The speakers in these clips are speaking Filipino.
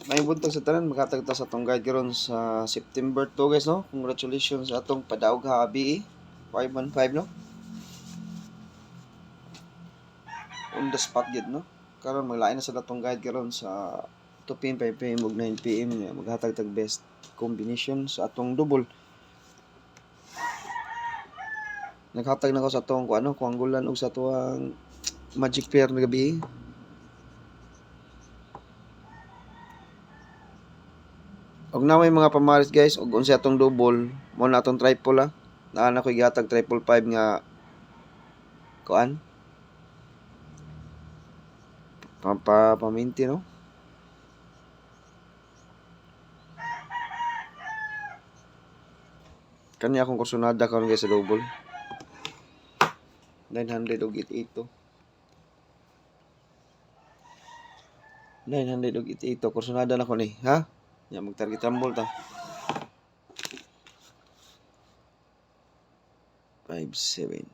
May buntag sa tanan, makatagta sa atong guide karon sa September 2 guys, no? Congratulations sa atong padaog ha BE 515, no? On the spot gid, no? Karon maglain na sa atong guide karon sa 2 PM, 5 PM ug 9 PM maghatag tag best combination sa atong double. Naghatag na ko sa atong kuanggulan ug sa tuwang magic pair na gabi. Og na may mga pamaris guys, og unsa atong double, mo na atong triple ha. Naa ko gihatag triple 5 nga kuan. Paminti, no? Kanya akong kursunada karon guys sa double. 900 og 88. 900 og 88 kursunada na ko ni, ha? Ya mag-target rumble ta. 57.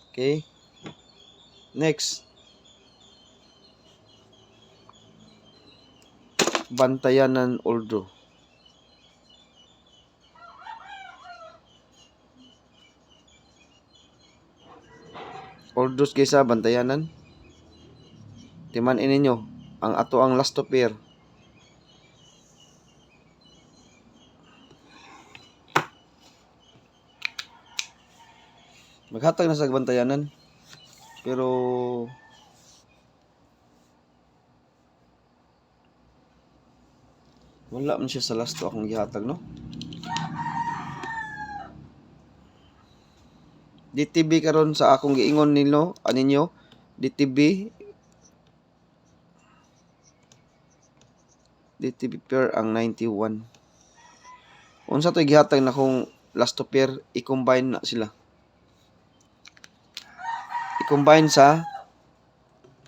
Okay. Next. Bantayanan Oldro. Oldros kaysa bantayanan. Timan ininyo ang ato ang last to pair. Maghatag na sa bantayanan. Pero wala man siya sa last to akong gihatag, no? DTB karon sa akong giingon nilo aninyo, DTB pair ang 91. Unsa to gihatag na kung last to pair, i-combine na sila. I-combine sa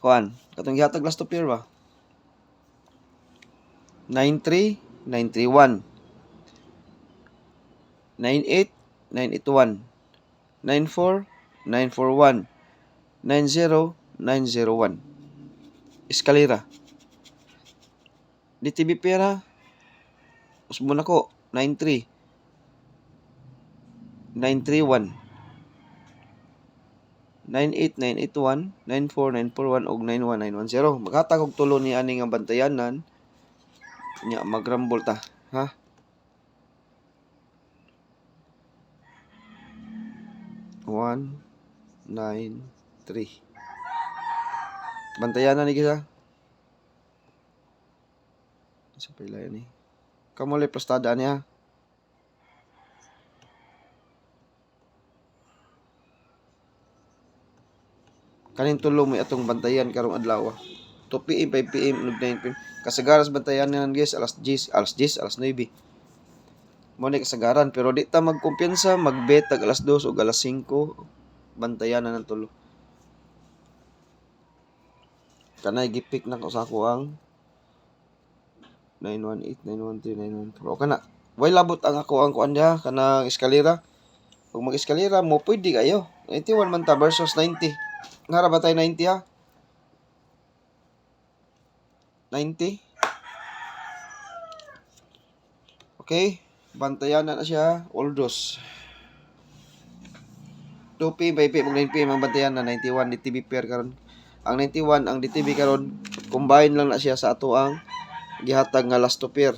kuan, katong gihatag last to pair ba? 93, 931. 98, 981. 94, 941. 90, 901. Eskalera. DTB pera. Usbon ako. 93. 931. 98, 981. 94, 941. Og 91, 910. Maghatag og tulo ni ani nga bantayanan. Nya magrambol ta. Ha? One, 9, 3. Bantayanan ni kisa. Sa pila ni. Kamu le plastada niya. Kanin tulo may atong bantayan karong adlaw. 2 PM, 5 PM, ug 9 PM. Kasagaras bantayan nan guys alas 10, alas 10, alas 9. Mo ni kasagaran pero di ta magkumpiyansa, magbet tag alas 2 ug alas 5 bantayan na ng tulo. Kanay gipik na ko sa ako ang 918, 913, 914. O kana. Way labot ang ako ang kuan diha kanang eskalera. Kung mag-eskalera mo pwede kayo. 91 man ta versus 90. Ngara ba tayo 90 ha? 90. Okay. Bantayan na siya. Oldros. 2 PM, 5 PM, 9 PM ang bantayan na 91 DTB pair karon. Ang 91 ang DTB karon combine lang na siya sa ato ang gihatag nga last to pair.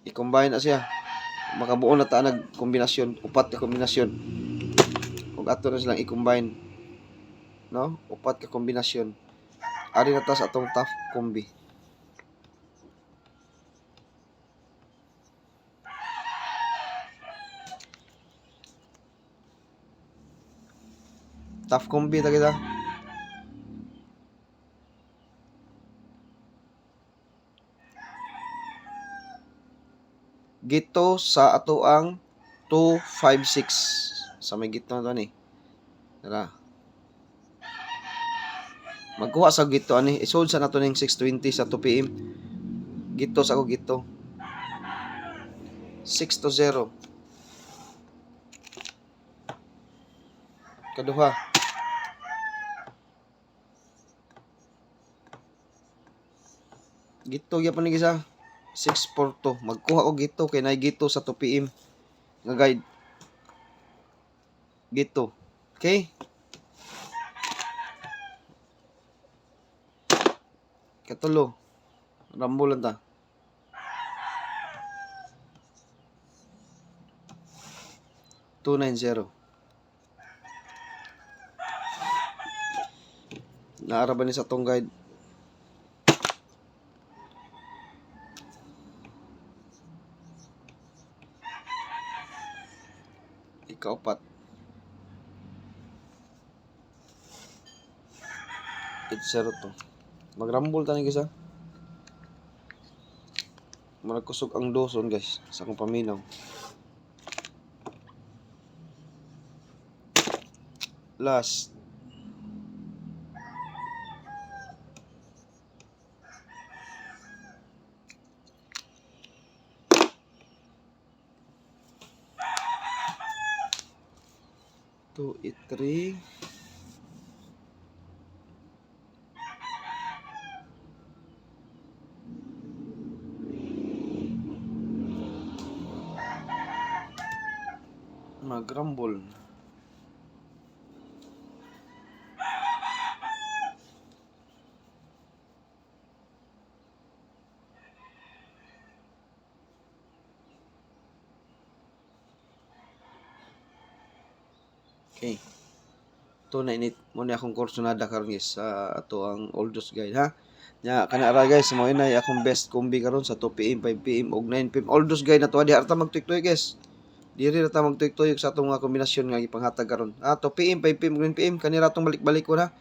I-combine na siya. Makabuo na ta nag kombinasyon, upat ka kombinasyon. Ug ato na silang i-combine. No? Upat ka kombinasyon. Ari na ta sa atong tough combi. Tough combi ta kita. Gito sa ato ang 256 sa may gito na ni. Tara. Magkuha sa gito ani. Isold sa nato ning 620 sa 2 PM. Gito sa ako gito. 6-0. Kaduha. Gito gyapon ni isa. 6-4 magkuha og gito kay nay gito sa 2 PM nga guide. Gito. Okay? Katulo. Rambo lang ta. $290. Naara ba ni sa tong guide? Ikaapat. 802. Magrambol ta ni gisa. Malagkusog ang doson guys sa akong paminaw. Last. Two, 8-3. Magrambol. Okay. Ito na init mo na akong kursunada karon guys sa ato ang Oldus guide ha. Nya kana ra guys mo inay akong best kombi karon sa 2 PM, 5 PM ug 9 PM. Oldus guide na to di arta magtuig-tuig guys. Diri ra ta magtuig-tuig sa atong mga kombinasyon nga gipanghatag karon. 2 PM, 5 PM, 9 PM kanira tong balik-balik ko na.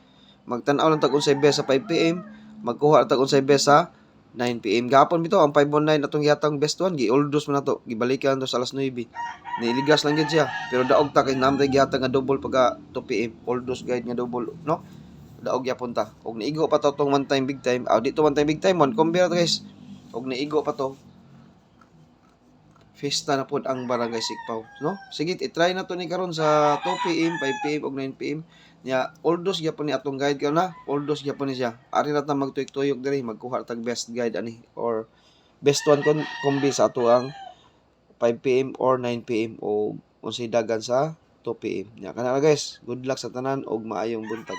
Magtan-aw lang tag unsay best sa 5 PM, magkuha tag unsay best sa 9 PM. Gapon bitaw ang 519 atong gihatag best one gi Oldus man nato. Gibalikan to sa alas 9. Nailigas lang gid siya. Pero daog ta kay namday gihatag nga double pagka 2 PM. Oldus guide nga double, no? Daog gyapon ta. Og niigo pa to tong one time big time. Dito one time big time one compare to guys. Og niigo pa to. Fiesta na pod ang Barangay Sikpaw, no? Sige, i-try na to ni karon sa 2 PM, 5 PM ug 9 PM. Nya Oldus gyapon ni atong guide karon na. Oldus gyapon ni siya. Ari na ta magtuyok-tuyok diri, magkuha tag best guide ani or best one kombi sa ato ang 5 PM or 9 PM o unsay dagan sa 2 PM. Nya kana guys, good luck sa tanan og maayong buntag.